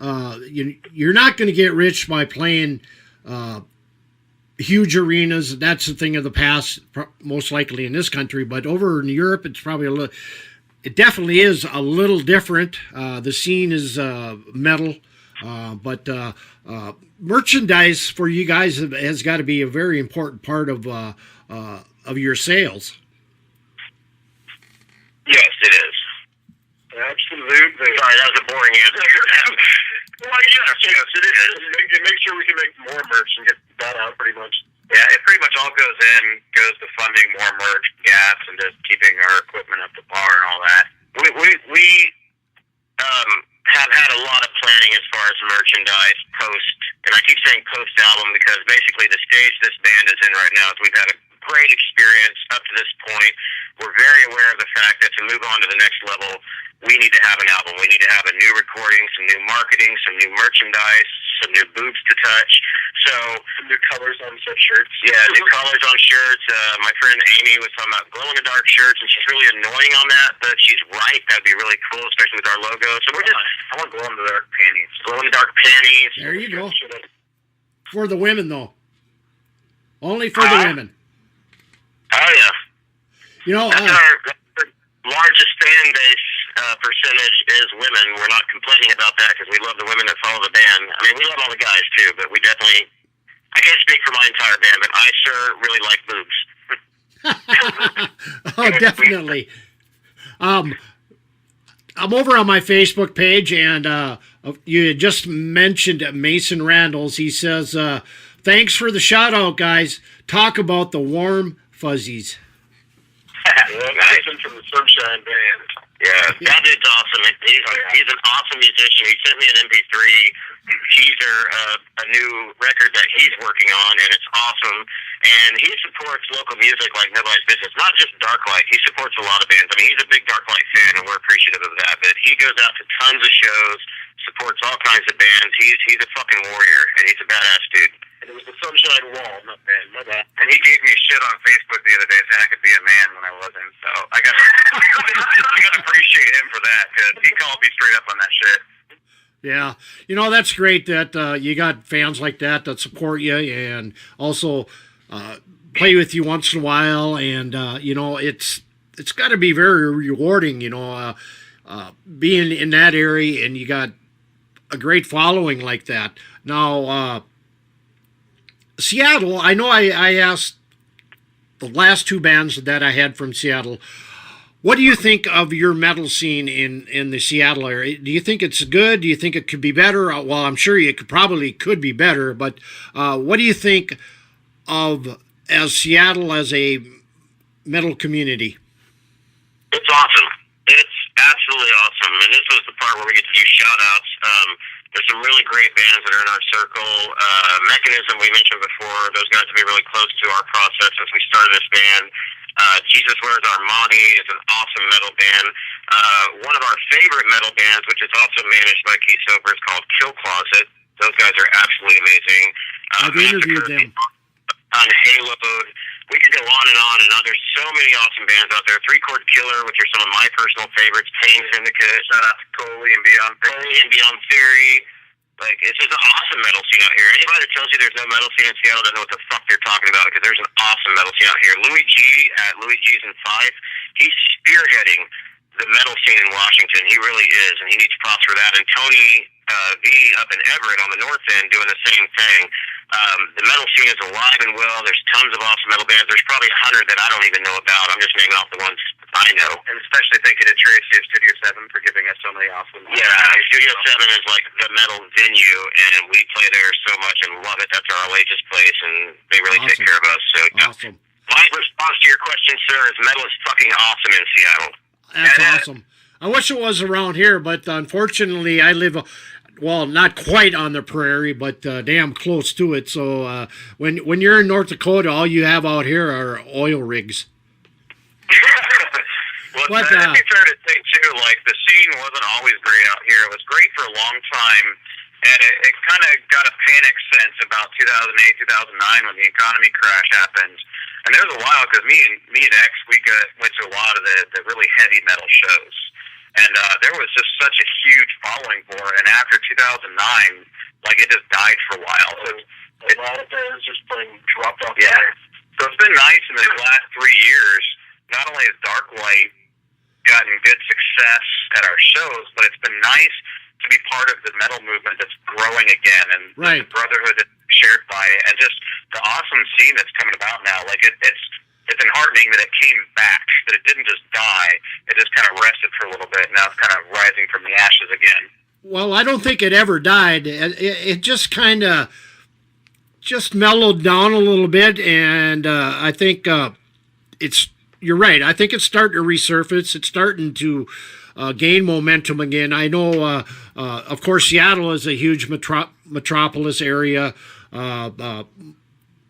you're not going to get rich by playing huge arenas. That's a thing of the past, most likely in this country. But over in Europe, it's probably it definitely is a little different. The scene is metal, but merchandise for you guys has got to be a very important part of your sales. Yes, it is. Absolutely. Sorry, that was a boring answer. Well, yes, it is. Make sure we can make more merch and get that out pretty much. Yeah, it pretty much all goes to funding more merch, gas, and just keeping our equipment up to par and all that. We have had a lot of planning as far as merchandise post, and I keep saying post album because basically the stage this band is in right now is we've had a great experience up to this point. We're very aware of the fact that to move on to the next level, we need to have an album. We need to have a new recording, some new marketing, some new merchandise, some new boobs to touch. So some new colors on some shirts. Yeah, new colors on shirts. My friend Amy was talking about glow-in-the-dark shirts, and she's really annoying on that, but she's right. That'd be really cool, especially with our logo. So we're just, I want glow-in-the-dark panties. Glow-in-the-dark panties. There you go. For the women, though. Only for the women. Oh, yeah. You know, that's our largest fan base percentage is women. We're not complaining about that because we love the women that follow the band. I mean, we love all the guys, too, but we definitely, I can't speak for my entire band, but I sure really like boobs. Oh, definitely. I'm over on my Facebook page, and you had just mentioned Mason Randalls. He says, thanks for the shout-out, guys. Talk about the warm fuzzies. Mason from the Sunshine Band. Yeah, that dude's awesome. He's an awesome musician. He sent me an MP3 teaser of a new record that he's working on, and it's awesome. And he supports local music like nobody's business. Not just Darklight. He supports a lot of bands. I mean, he's a big Darklight fan, and we're appreciative of that. But he goes out to tons of shows, supports all kinds of bands. He's a fucking warrior, and he's a badass dude. And it was the Sunshine Wall, not band. My bad. And he gave me shit on Facebook the other day saying I could be a man when I wasn't. So I got to appreciate him for that, because he called me straight up on that shit. Yeah, that's great that you got fans like that support you and also play with you once in a while, and it's got to be very rewarding, being in that area, and you got a great following like that. Now, Seattle, I know I asked the last two bands that I had from Seattle, what do you think of your metal scene in the Seattle area? Do you think it's good? Do you think it could be better? Well, I'm sure it could be better, but what do you think of as Seattle as a metal community? It's awesome. It's absolutely awesome. And this was the part where we get to do shout-outs. There's some really great bands that are in our circle. Mechanism, we mentioned before, those guys have been really close to our process since we started this band. Jesus Wears Armani is an awesome metal band. One of our favorite metal bands, which is also managed by Keith Soper, is called Kill Closet. Those guys are absolutely amazing. I've interviewed them. On Halo. We could go on, and there's so many awesome bands out there. Three Chord Killer, which are some of my personal favorites. Pain Syndicate. Shout out to Coley and Beyond Theory. Like, it's just an awesome metal scene out here. Anybody that tells you there's no metal scene in Seattle doesn't know what the fuck they're talking about, because there's an awesome metal scene out here. Louis G at Louis G's in 5, he's spearheading the metal scene in Washington. He really is, and he needs props for that. And Tony V up in Everett on the north end doing the same thing. The metal scene is alive and well. There's tons of awesome metal bands. There's probably 100 that I don't even know about. I'm just naming off the ones I know. And especially thank you to Tracy of Studio 7 for giving us so many awesome. Yeah, Studio 7 is like the metal venue, and we play there so much and love it. That's our latest place, and they really take care of us. So, awesome. My response to your question, sir, is metal is fucking awesome in Seattle. That's awesome. I wish it was around here, but unfortunately, I live. Well, not quite on the prairie, but damn close to it. So when you're in North Dakota, all you have out here are oil rigs. Well, it'd be fair to say, too, like, the scene wasn't always great out here. It was great for a long time, and it kind of got a panic sense about 2008, 2009 when the economy crash happened. And there was a while, because me and X, went to a lot of the really heavy metal shows. And there was just such a huge following for it. And after 2009, like, it just died for a while. So a lot of bands just playing dropped off. Yeah. So it's been nice in the last 3 years. Not only has Darklight gotten good success at our shows, but it's been nice to be part of the metal movement that's growing again, and the brotherhood that's shared by it, and just the awesome scene that's coming about now. Like, it's enheartening that it came back, that it didn't just die. It just kind of rested for a little bit. Now it's kind of rising from the ashes again. Well, I don't think it ever died. It just kind of mellowed down a little bit, and I think you're right. I think it's starting to resurface. It's starting to gain momentum again. I know, of course, Seattle is a huge metropolis area.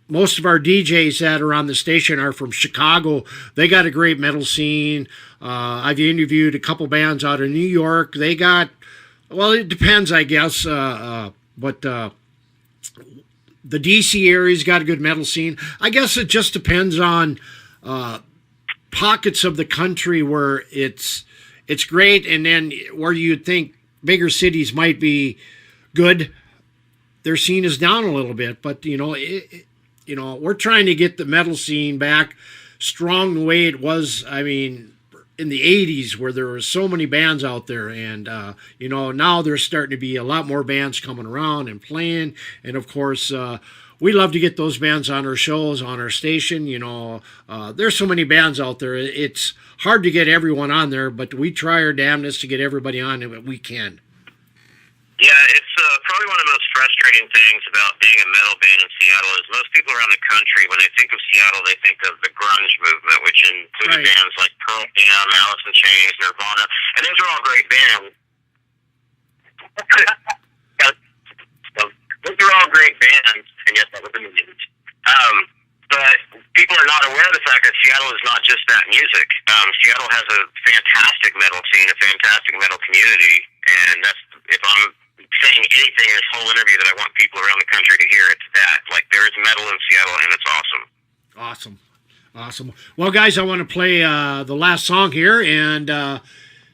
Most of our DJs that are on the station are from Chicago. They got a great metal scene. I've interviewed a couple bands out of New York. They got, well, it depends, I guess, but the DC area's got a good metal scene. I guess it just depends on pockets of the country where it's great, and then where you'd think bigger cities might be good, their scene is down a little bit. But we're trying to get the metal scene back strong the way it was. I mean, in the 80s, where there were so many bands out there, and now there's starting to be a lot more bands coming around and playing. And of course, we love to get those bands on our shows, on our station. There's so many bands out there. It's hard to get everyone on there, but we try our damnedest to get everybody on if we can. Yeah, it's probably one of the most frustrating things about being a metal band in Seattle is most people around the country, when they think of Seattle, they think of the grunge movement, which included bands like Pearl Jam, Alice in Chains, Nirvana, and those are all great bands. Those are all great bands, and yes, that was in the news. But are not aware of the fact that Seattle is not just that music. Seattle has a fantastic metal scene, a fantastic metal community, and that's, if I'm saying anything in this whole interview that I want people around the country to hear, it's that. Like, there is metal in Seattle, and it's awesome. Awesome. Awesome. Well, guys, I want to play the last song here, and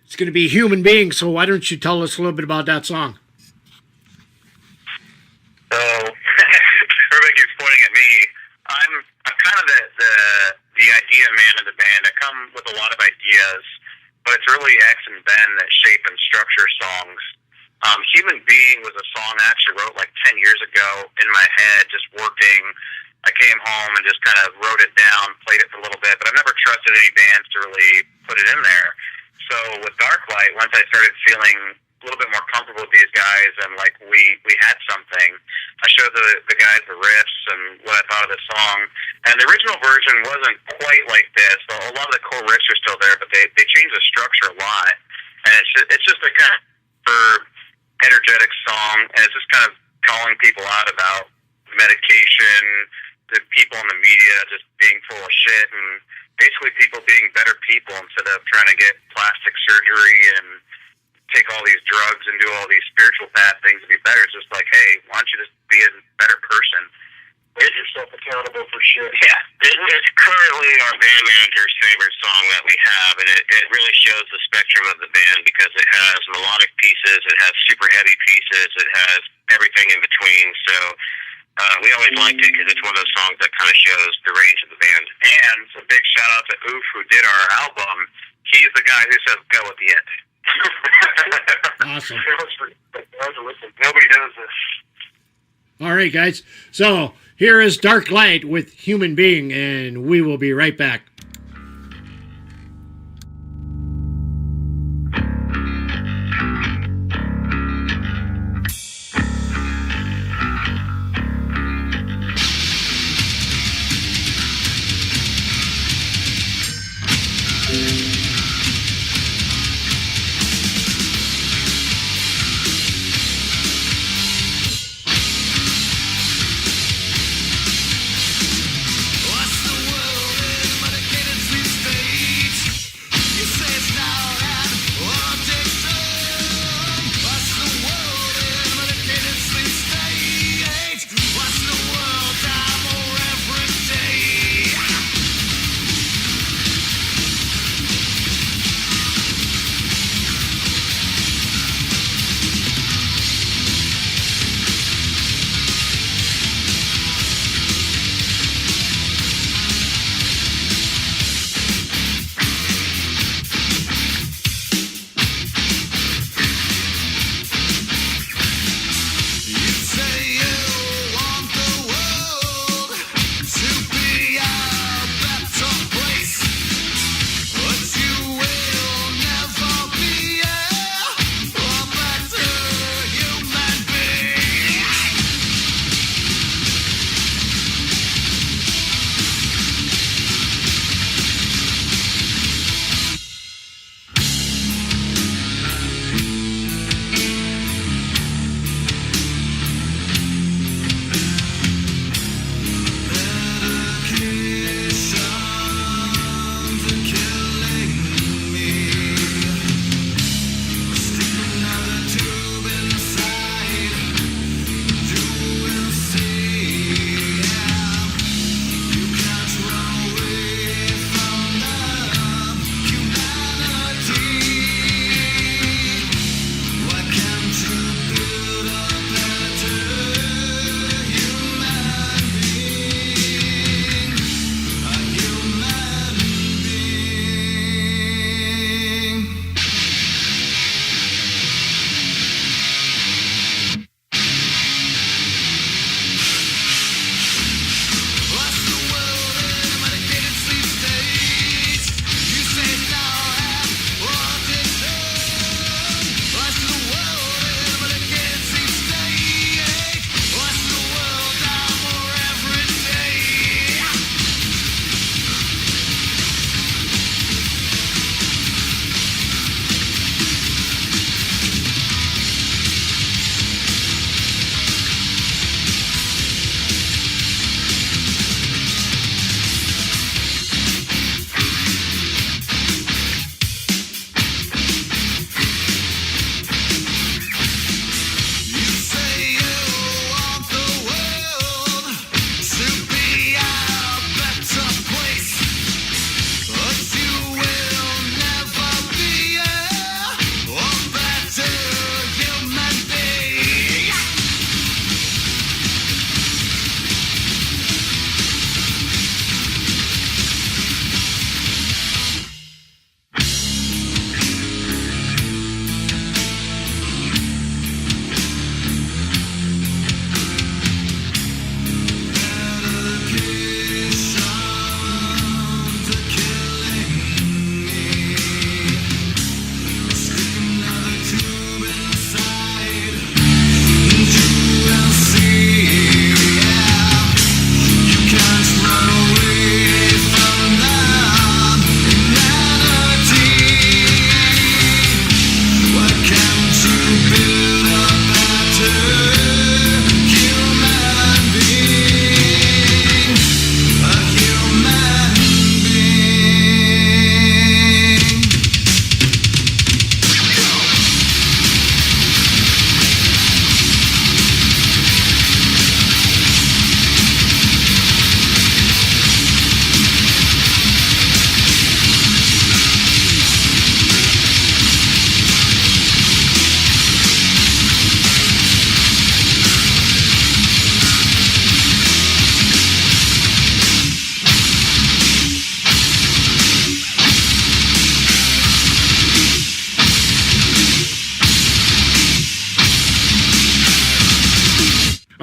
it's going to be Human Being, so why don't you tell us a little bit about that song? So, everybody keeps pointing at me. I'm kind of the idea man of the band. I come with a lot of ideas, but it's really X and Ben that shape and structure songs. Human Being was a song I actually wrote like 10 years ago in my head, just working. I came home and just kind of wrote it down, played it for a little bit, but I've never trusted any bands to really put it in there. So with Darklight, once I started feeling a little bit more comfortable with these guys and like we had something, I showed the guys the riffs and what I thought of the song. And the original version wasn't quite like this. So a lot of the core riffs are still there, but they changed the structure a lot. And it's just a kind of energetic song, and it's just kind of calling people out about medication, the people in the media just being full of shit, and basically people being better people instead of trying to get plastic surgery and take all these drugs and do all these spiritual bad things to be better. It's just like, hey, why don't you just be a better person? Hold yourself accountable for shit. Yeah, it's currently our band manager's favorite song that we have, and it really shows the spectrum of the band because it has melodic pieces, it has super heavy pieces, it has everything in between. So we always liked it because it's one of those songs that kind of shows the range of the band. And a big shout out to Oof, who did our album. He's the guy who says go at the end. Awesome. Nobody knows this. All right, guys. So here is Darklight with Human Being, and we will be right back. What's the world in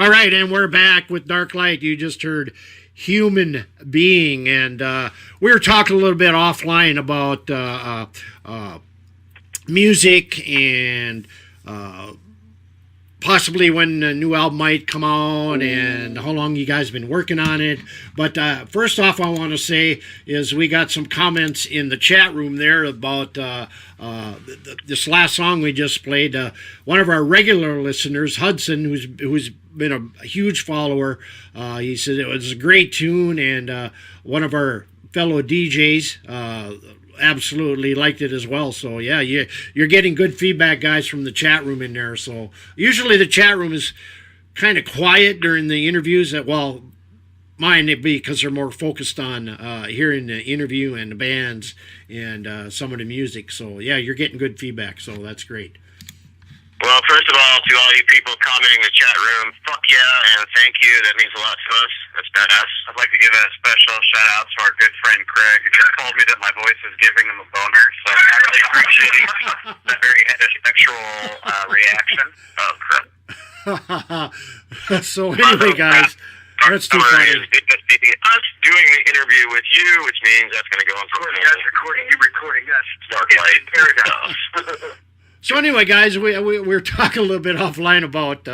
All right, and we're back with Darklight. You just heard Human Being, and we were talking a little bit offline about music and possibly when the new album might come out and how long you guys been working on it. But first off, I want to say is we got some comments in the chat room there about this last song we just played. One of our regular listeners, Hudson, who's been a huge follower, he said it was a great tune, and one of our fellow DJs absolutely liked it as well. So yeah, you're getting good feedback, guys, from the chat room in there. So usually the chat room is kind of quiet during the interviews. Well, mine it be because they're more focused on hearing the interview and the bands and some of the music. So yeah, you're getting good feedback. So that's great. Well, first of all, to all you people commenting in the chat room, fuck yeah, and thank you. That means a lot to us. That's badass. I'd like to give a special shout out to our good friend Craig, who just told me that my voice is giving him a boner. So I'm really appreciating that very heterosexual reaction. Oh, crap. So anyway, guys, that's too funny. Us doing the interview with you, which means that's going to go on. Recording you, recording us. Darklight Paradise. So anyway, guys, we're talking a little bit offline about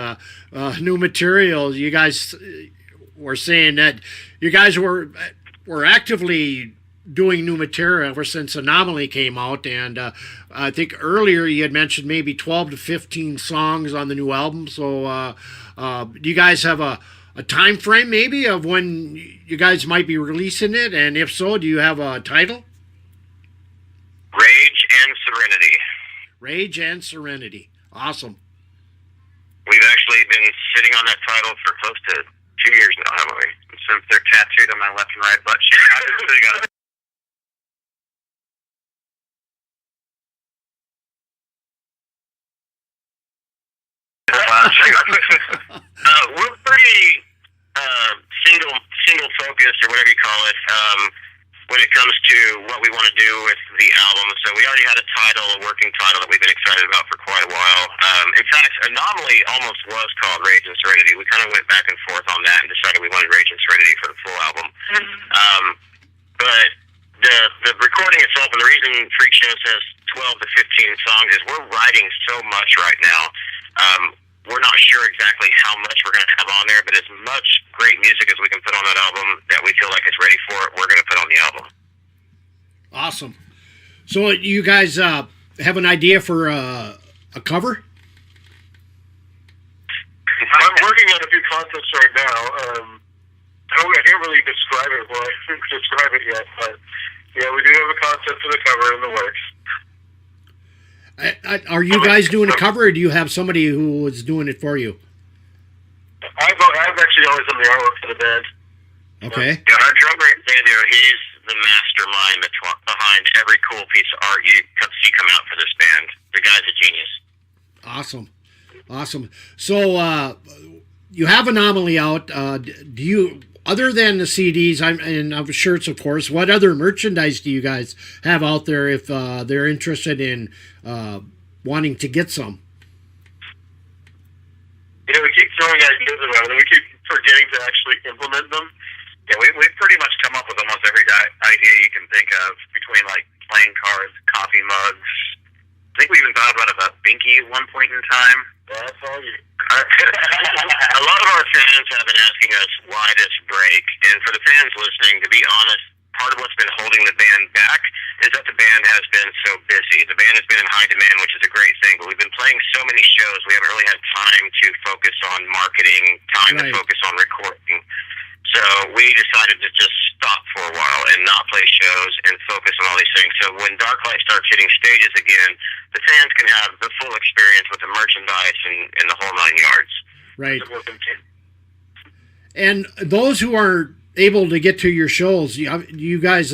new material. You guys were saying that you guys were actively doing new material ever since Anomaly came out, and I think earlier you had mentioned maybe 12 to 15 songs on the new album. So do you guys have a time frame maybe of when you guys might be releasing it? And if so, do you have a title? Rage and Serenity. Rage and Serenity. Awesome. We've actually been sitting on that title for close to 2 years now, haven't we? Since they're tattooed on my left and right butt cheek. We're pretty single focused, or whatever you call it, when it comes to what we want to do with the album. So we already had a title, a working title that we've been excited about for quite a while. In fact, Anomaly almost was called Rage and Serenity. We kind of went back and forth on that and decided we wanted Rage and Serenity for the full album. But the recording itself, and the reason Freak Show says 12 to 15 songs is we're writing so much right now. We're not sure exactly how much we're going to have on there, but as much great music as we can put on that album that we feel like it's ready for it, we're going to put on the album. Awesome. So you guys have an idea for a cover? I'm working on a few concepts right now. I can't really describe it. Well, I can't describe it yet, but yeah, we do have a concept for the cover in the works. Are you guys doing a cover, or do you have somebody who is doing it for you? I've actually always done the artwork for the band. Okay. Yeah, our drummer, Xavier, he's the mastermind behind every cool piece of art you see come out for this band. The guy's a genius. Awesome. So you have Anomaly out. Do you, other than the CDs and shirts, of course, what other merchandise do you guys have out there if they're interested in wanting to get some? You know, we keep throwing ideas around, and we keep forgetting to actually implement them. Yeah, we've pretty much come up with almost every idea you can think of, between like playing cards, coffee mugs. I think we even thought about a binky at one point in time. That's all you. A lot of our fans have been asking us why this break, and for the fans listening, to be honest, part of what's been holding the band back is that the band has been so busy. The band has been in high demand, which is a great thing, but we've been playing so many shows, we haven't really had time to focus on marketing, time to focus on recording. So we decided to just stop for a while and not play shows and focus on all these things. So when Darklight starts hitting stages again, the fans can have the full experience with the merchandise and the whole 9 yards. Right. And those who are able to get to your shows, you guys